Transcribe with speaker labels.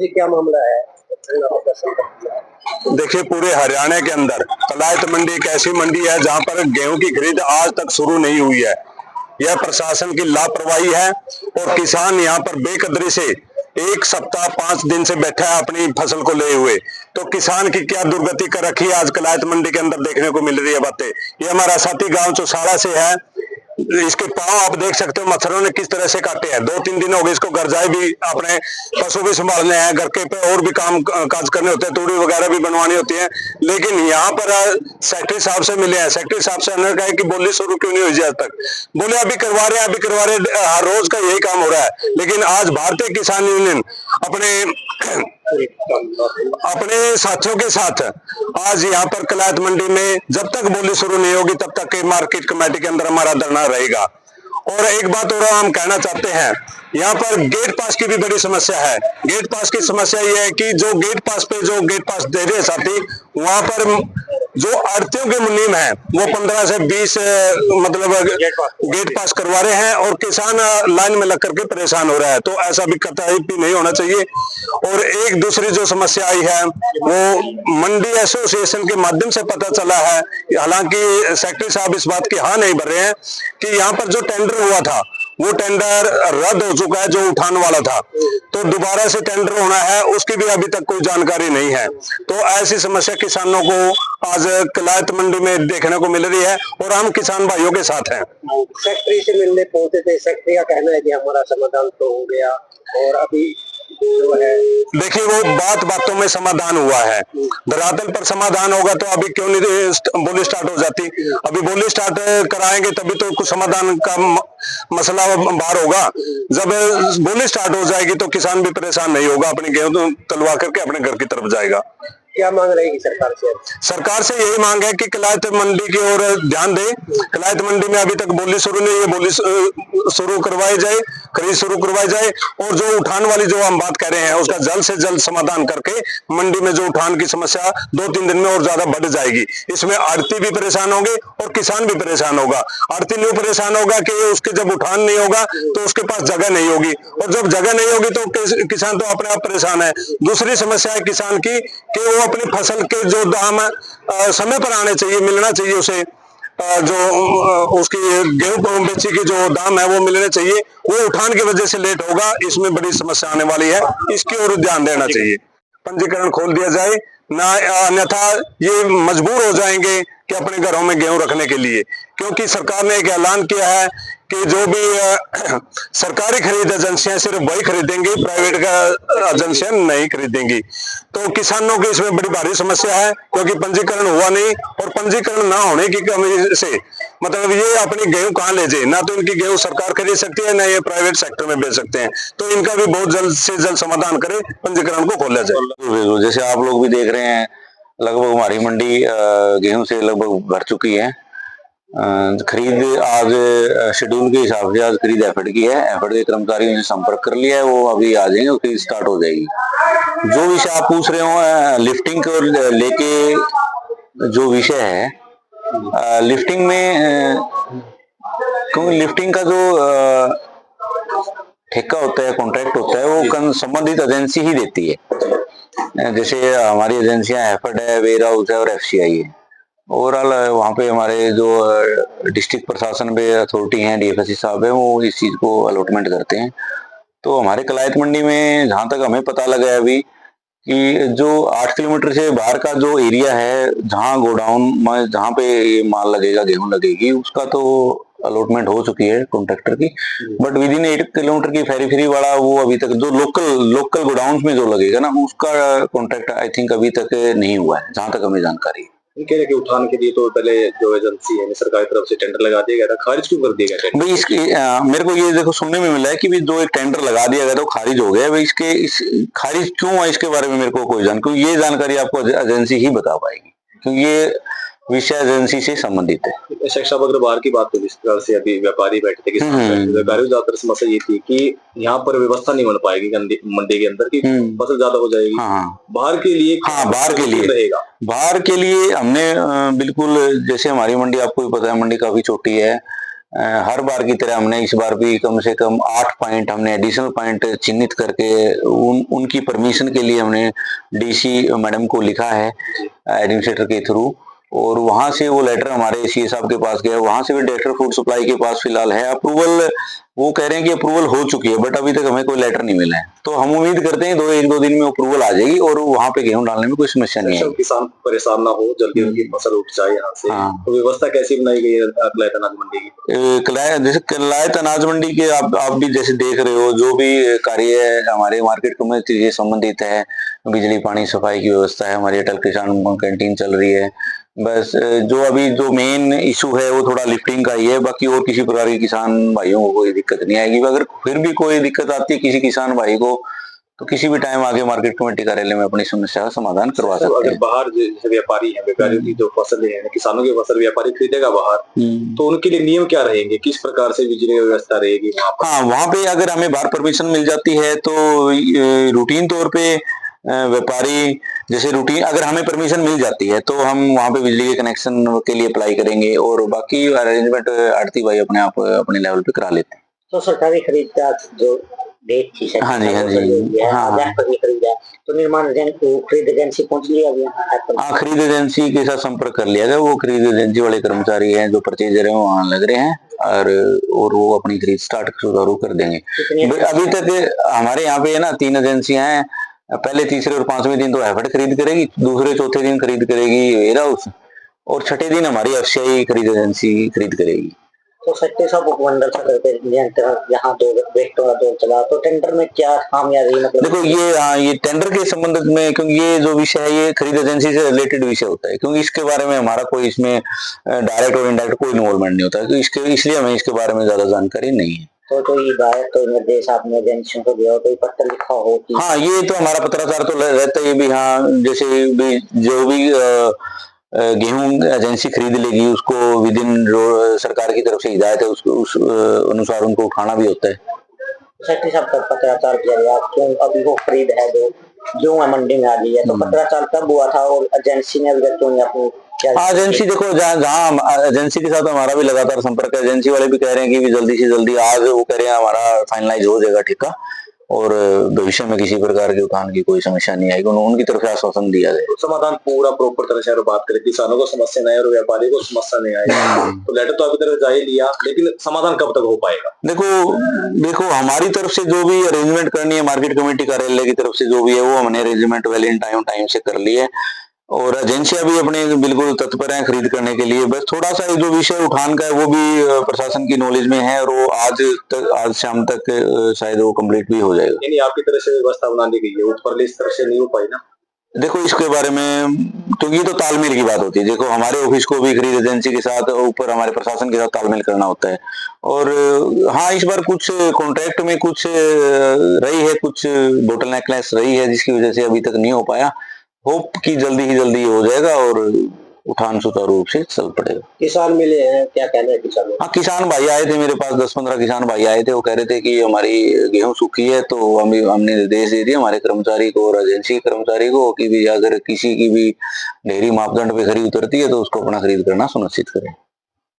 Speaker 1: क्या मामला है?
Speaker 2: देखिए, पूरे हरियाणा के अंदर कलायत मंडी एक ऐसी मंडी है जहां पर गेहूं की खरीद आज तक शुरू नहीं हुई है। यह प्रशासन की लापरवाही है और किसान यहां पर बेकदरी से एक सप्ताह 5 दिन से बैठा है अपनी फसल को ले हुए। तो किसान की क्या दुर्गति कर रखी है आज कलायत मंडी के अंदर देखने को मिल रही है बातें। ये हमारा साथी गांव चौसाड़ा से है, इसके पांव आप देख सकते हो मच्छरों ने किस तरह से काटे हैं। 2-3 दिन हो गए इसको। घर जाए भी, अपने पशु भी संभालने हैं, घर के पे और भी काम काज करने होते हैं, तूड़ी वगैरह भी बनवानी होती है। लेकिन यहाँ पर सेक्रेटरी साहब से मिले हैं, सेक्रेटरी साहब से उन्होंने कहा कि बोली शुरू क्यों नहीं हुई आज तक। बोले अभी करवा रहे हैं, अभी करवा रहे हैं, हर रोज का यही काम हो रहा है। लेकिन आज भारतीय किसान यूनियन अपने साथियों के साथ आज यहाँ पर कलायत मंडी में जब तक बोली शुरू नहीं होगी तब तक मार्केट कमेटी के अंदर हमारा धरना रहेगा। और एक बात और हम कहना चाहते हैं, यहाँ पर गेट पास की भी बड़ी समस्या है। गेट पास की समस्या ये है कि जो गेट पास पे जो गेट पास दे रहे साथी, वहां पर जो आड़तियों के मुनीम है वो 15 से 20 मतलब गेट पास करवा रहे हैं और किसान लाइन में लग करके परेशान हो रहा है। तो ऐसा भी कतई भी नहीं होना चाहिए। और एक दूसरी जो समस्या आई है वो मंडी एसोसिएशन के माध्यम से पता चला है, हालांकि सेक्रेटरी साहब इस बात की हाँ नहीं भर रहे हैं कि यहाँ पर जो टेंडर हुआ था वो टेंडर रद्द हो चुका है, जो उठान वाला था। तो दोबारा से टेंडर होना है, उसकी भी अभी तक कोई जानकारी नहीं है। तो ऐसी समस्या किसानों को आज कलायत मंडी में देखने को मिल रही है और हम किसान भाइयों के साथ हैं।
Speaker 1: सेक्रेटरी से मिलने पहुंचे थे, सेक्रेटरी का कहना है कि हमारा समाधान तो हो गया और अभी जो है
Speaker 2: देखिए वो बातों में समाधान हुआ है, धरातल पर समाधान होगा तो अभी क्यों नहीं बोली स्टार्ट हो जाती। अभी बोली स्टार्ट कराएंगे तभी तो कुछ समाधान का मसला बाहर होगा। जब बोली स्टार्ट हो जाएगी तो किसान भी परेशान नहीं होगा, अपनी गेहूं तलवा करके अपने घर की तरफ जाएगा।
Speaker 1: क्या मांग रहेगी सरकार से?
Speaker 2: सरकार से यही मांग है कि कलायत मंडी की ओर ध्यान दे। कलायत मंडी में अभी तक बोली शुरू नहीं है, बोली शुरू करवाई जाए, खरीद शुरू करवाई जाए। और जो उठान वाली जो हम बात कर रहे हैं उसका जल्द से जल्द समाधान करके मंडी में जो उठान की समस्या 2-3 दिन में और ज्यादा बढ़ जाएगी। इसमें आड़ती भी परेशान होंगे और किसान भी परेशान होगा। आड़ती नहीं परेशान होगा कि उसके जब उठान नहीं होगा तो उसके पास जगह नहीं होगी, और जब जगह नहीं होगी तो किसान तो अपने आप परेशान है। दूसरी समस्या है किसान की कि वो अपनी फसल के जो दाम समय पर आने चाहिए, मिलना चाहिए उसे, जो उसकी गेहूं बेची की जो दाम है वो मिलने चाहिए, वो उठान की वजह से लेट होगा। इसमें बड़ी समस्या आने वाली है, इसकी ओर ध्यान देना चाहिए। पंजीकरण खोल दिया जाए ना, अन्यथा ये मजबूर हो जाएंगे कि अपने घरों में गेहूं रखने के लिए, क्योंकि सरकार ने एक ऐलान किया है कि जो भी सरकारी खरीद एजेंसियां सिर्फ वही खरीदेंगी, प्राइवेट का एजेंसियां नहीं खरीदेंगी। तो किसानों की इसमें बड़ी भारी समस्या है, क्योंकि पंजीकरण हुआ नहीं और पंजीकरण ना होने की कमी से मतलब ये अपनी गेहूं कहाँ ले जाए, ना तो इनकी गेहूं सरकार खरीद सकती है ना ये प्राइवेट सेक्टर में बेच सकते हैं। तो इनका भी बहुत जल्द से जल्द समाधान करे, पंजीकरण को खोला जाए।
Speaker 3: जैसे आप लोग भी देख रहे हैं, लगभग हमारी मंडी गेहूं से लगभग भर चुकी है। खरीद आज शेड्यूल के हिसाब से आज खरीद एफर्ट की है, एफर्ट के कर्मचारियों ने संपर्क कर लिया है, वो अभी आ जाएंगे, खरीद स्टार्ट हो जाएगी। जो विषय आप पूछ रहे हो लिफ्टिंग को लेके जो विषय है, लिफ्टिंग में क्योंकि लिफ्टिंग का जो ठेका होता है, कॉन्ट्रैक्ट होता है, वो संबंधित एजेंसी ही देती है। जैसे हमारी एजेंसियां एफर्ट है, वेयर हाउस है और एफसीआई है। ओवरऑल वहाँ पे हमारे जो डिस्ट्रिक्ट प्रशासन पे अथॉरिटी हैं, डीएफएससी साहब है, वो इस चीज को अलॉटमेंट करते हैं। तो हमारे कलायत मंडी में जहाँ तक हमें पता लगा है अभी कि जो 8 किलोमीटर से बाहर का जो एरिया है, जहाँ गोडाउन में जहाँ पे ये माल लगेगा, गेहूं लगेगी, उसका तो अलॉटमेंट हो चुकी है कॉन्ट्रैक्टर की। बट विद इन 8 किलोमीटर की फेरी वाला वो अभी तक जो लोकल गोडाउन में जो लगेगा ना, उसका कॉन्ट्रैक्ट आई थिंक अभी तक नहीं हुआ है, जहाँ तक हमें जानकारी है।
Speaker 1: कह रहे कि उठान के लिए तो पहले जो एजेंसी है सरकारी तरफ से टेंडर लगा दिया गया था, खारिज क्यों कर दिया गया?
Speaker 3: भाई इसके मेरे को ये देखो सुनने में मिला है कि भी जो एक टेंडर लगा दिया गया था वो खारिज हो गया। भाई खारिज क्यों है इसके बारे में मेरे को कोई जानकारी, ये जानकारी आपको एजेंसी ही बता पाएगी, क्योंकि ये विषय एजेंसी से संबंधित है।
Speaker 1: अगर बाहर की बात तो जिस तरह से अभी व्यापारी बैठे थे, व्यापारियों की ज्यादातर समस्या ये थी कि यहाँ पर व्यवस्था नहीं बन पाएगी मंडी के अंदर की, फसल ज्यादा हो जाएगी। बाहर के लिए रहेगा।
Speaker 3: बाहर के लिए हमने बिल्कुल, जैसे हमारी मंडी आपको भी पता है, मंडी काफी छोटी है, हर बार की तरह हमने इस बार भी कम से कम 8 पॉइंट हमने एडिशनल पॉइंट चिन्हित करके उनकी परमिशन के लिए हमने डीसी मैडम को लिखा है एडमिनिस्ट्रेटर के थ्रू, और वहां से वो लेटर हमारे सीए साहब के पास गया, वहां से भी डायरेक्टर फूड सप्लाई के पास फिलहाल है अप्रूवल। वो कह रहे हैं कि अप्रूवल हो चुकी है, बट अभी तक हमें कोई लेटर नहीं मिला है। तो हम उम्मीद करते हैं 1-2 दिन में अप्रूवल आ जाएगी और वहां पे गेहूं डालने में कोई समस्या नहीं आएगी।
Speaker 1: किसान परेशान ना हो, जल्दी उनकी फसल उठ जाए यहाँ से। तो व्यवस्था कैसी बनाई गई है कलायत अनाज मंडी की?
Speaker 3: जैसे कलायत अनाज मंडी के आप भी जैसे देख रहे हो, जो भी कार्य है हमारे मार्केट कमेटी से संबंधित है, बिजली पानी सफाई की व्यवस्था है, हमारी अटल किसान कैंटीन चल रही है। बस जो मेन इशू है वो थोड़ा लिफ्टिंग का ही है, बाकी और किसी प्रकार के किसान भाइयों को कोई दिक्कत नहीं आएगी। अगर फिर भी कोई दिक्कत आती है किसी किसान भाई को, तो किसी भी टाइम आगे मार्केट कमेटी कार्यालय में अपनी समस्या का समाधान करवा सकते हैं।
Speaker 1: अगर बाहर जैसे व्यापारी हैं, व्यापारियों की जो फसलें हैं, किसानों की फसल व्यापारी खरीदेगा बाहर, तो उनके लिए नियम क्या रहेंगे, किस प्रकार से बिजली की व्यवस्था रहेगी वहाँ पर?
Speaker 3: हाँ, वहाँ पे अगर हमें बाहर परमिशन मिल जाती है तो रूटीन तौर पे व्यापारी जैसे रूटीन अगर हमें परमिशन मिल जाती है तो हम वहाँ पे बिजली के कनेक्शन के लिए अप्लाई करेंगे, और बाकी अरेंजमेंट आड़ती भाई अपने आप अपने लेवल पे करा लेते हैं।
Speaker 4: तो सरकारी खरीद का जो डेट थी,
Speaker 3: हाँ जी,
Speaker 4: तो निर्माण खरीद एजेंसी पहुंच लिया अभी?
Speaker 3: हाँ, खरीद एजेंसी के साथ संपर्क कर लिया गया। वो खरीद एजेंसी वाले कर्मचारी हैं जो परचेजर हैं, वहाँ लग रहे हैं और वो अपनी खरीद स्टार्ट शुरू कर देंगे। अभी तक हमारे यहाँ पे है ना 3 एजेंसियां हैं, पहले, तीसरे और 5वें दिन तो एफर्ट खरीद करेगी, दूसरे चौथे दिन खरीद करेगी वेयर हाउस, और छठे दिन हमारी एफसीआई खरीद एजेंसी खरीद करेगी।
Speaker 4: तो सट्टे सब उपमंडल यहाँ दो चला, तो टेंडर में क्या खामियां रही? मतलब
Speaker 3: देखो ये टेंडर के संबंध में, क्योंकि ये जो विषय है ये खरीद एजेंसी से रिलेटेड विषय होता है, क्योंकि इसके बारे में हमारा कोई इसमें डायरेक्ट और इनडायरेक्ट कोई इन्वॉल्वमेंट नहीं होता है, इसलिए हमें इसके बारे में ज्यादा जानकारी नहीं है।
Speaker 4: तो ये बात तो निर्देश आपने एजेंसियों को दिया हो, कोई पत्र लिखा हो कि?
Speaker 3: हाँ, ये तो हमारा पत्राचार तो रहता है भी। हाँ, जैसे भी जो भी गेहूं एजेंसी खरीद लेगी उसको विद इन सरकार की तरफ से हिदायत है, उस अनुसार उनको उठाना भी होता है।
Speaker 4: सेक्रेटरी साहब का पत्राचार किया गया, क्यों अभी वो खरीद है जो मंडी में आ गई है, तो पत्राचार कब हुआ था और एजेंसी ने अभी तक क्यों नहीं अपनी?
Speaker 3: हाँ, एजेंसी देखो, जहाँ एजेंसी के साथ हमारा भी लगातार संपर्क है, एजेंसी वाले भी कह रहे हैं कि जल्दी से जल्दी, आज वो कह रहे हैं हमारा फाइनलाइज हो जाएगा ठेका, और भविष्य में किसी प्रकार के उठान की कोई समस्या नहीं आएगी, उनकी तरफ से आश्वासन दिया जाए।
Speaker 1: तो समाधान पूरा प्रॉपर तरह से बात करें, किसानों को समस्या नहीं और व्यापारी को समस्या नहीं आएगी। तो लेटर तो अभी तक जा ही लिया, लेकिन समाधान कब तक हो पाएगा?
Speaker 3: देखो हमारी तरफ से जो भी अरेंजमेंट करनी है, मार्केट कमेटी कार्यालय की तरफ से जो भी है, वो हमने अरेंजमेंट वेल इन टाइम से कर ली है, और एजेंसियां भी अपने बिल्कुल तत्पर हैं खरीद करने के लिए। बस थोड़ा सा जो विषय उठान का है वो भी प्रशासन की नॉलेज में है, और वो आज शाम तक शायद वो कंप्लीट भी हो जाएगा।
Speaker 1: यानी आपकी तरफ से व्यवस्था बना दी गई है, ऊपर इस तरह से नहीं हो पाई ना?
Speaker 3: देखो, इसके बारे में क्योंकि ये तो तालमेल की बात होती है। देखो, हमारे ऑफिस को भी खरीद एजेंसी के साथ, ऊपर हमारे प्रशासन के साथ तालमेल करना होता है, और हाँ, इस बार कुछ कॉन्ट्रैक्ट में कुछ रही है, कुछ बोटलनेकनेस रही है, जिसकी वजह से अभी तक नहीं हो पाया। होप कि जल्दी ही जल्दी हो जाएगा और उठान सुचारू रूप से चल पड़ेगा।
Speaker 4: किसान मिले हैं, क्या कहना है किसानों?
Speaker 3: हाँ, किसान भाई आए थे मेरे पास, 10-15 किसान भाई आए थे। वो कह रहे थे कि हमारी गेहूं सूखी है, तो हमने निर्देश दे दिया हमारे कर्मचारी को और एजेंसी के कर्मचारी को कि भी अगर किसी की भी डेयरी मापदंड पे खरीद उतरती है तो उसको अपना खरीद करना सुनिश्चित करें।